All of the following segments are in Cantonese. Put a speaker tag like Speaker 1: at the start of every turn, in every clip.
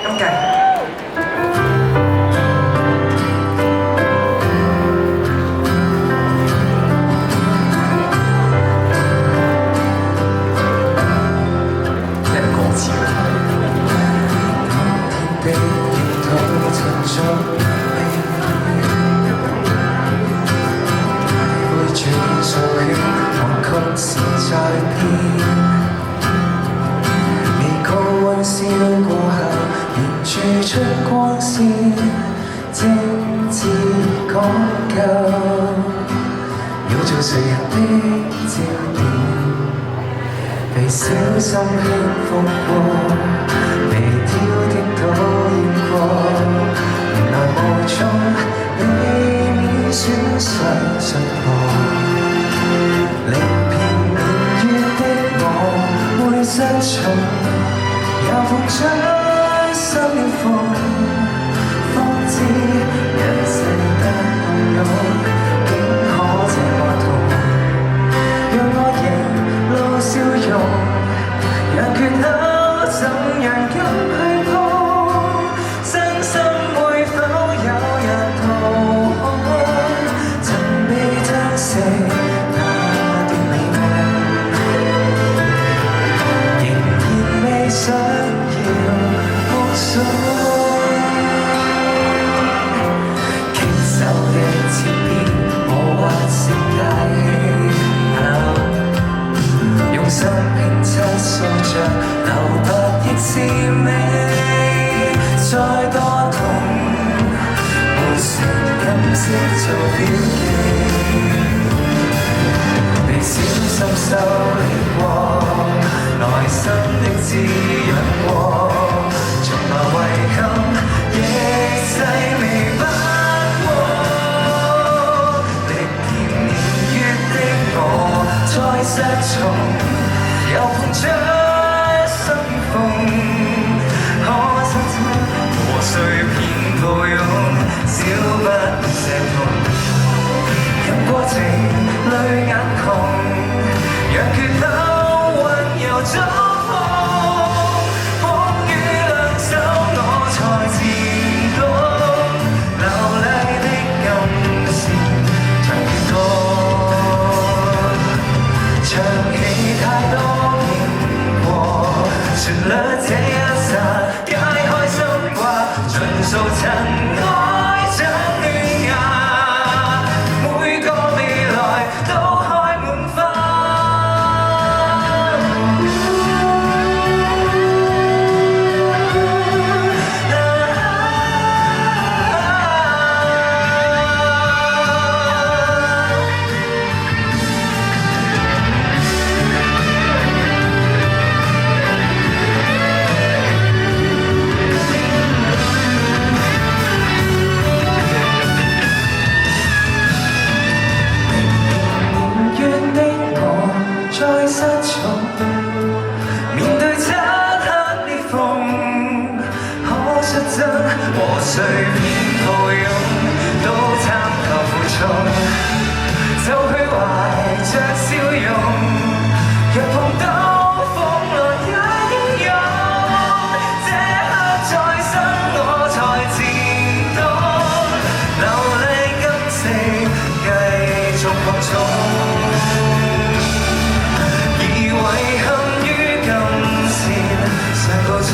Speaker 1: 咁計。
Speaker 2: 出光線，精緻講究，要做誰人的焦點，被小心輕放過，被挑剔討厭過，原來無從避免損傷信號，力騙年月的我會失重，也碰出心縫，方知人世得共有，竟可這麼痛。讓我迎路笑容，讓缺口怎樣敢去碰？真心會否有日掏空？曾被吞噬那段美夢，仍然未想要。傾手的切片，我或是大氣，用心拼湊塑像留白亦是美。再多痛，沒成感識做標記，被小心修理過，內心的滋養過。遺憾亦細微不過，歷遍年月的我再失重，又碰出相逢。可惜和誰偏抱擁，少不捨痛。任過程淚眼紅，讓缺口溫柔觸碰。了這一剎，解開心掛，盡數塵埃將亂壓，每個未來都開滿花。和誰偏抱擁，都參求負重，就去懷着笑容，若碰到風浪洶湧，這刻再生我才漸懂，流離感情繼續擴充，而遺憾於今前尚告終。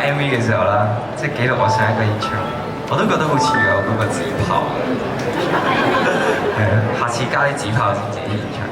Speaker 1: MV 嘅時候啦，即係記錄我上一個演唱會，我都覺得好似有嗰個紙炮，係啊，下次加啲紙炮先自己演唱。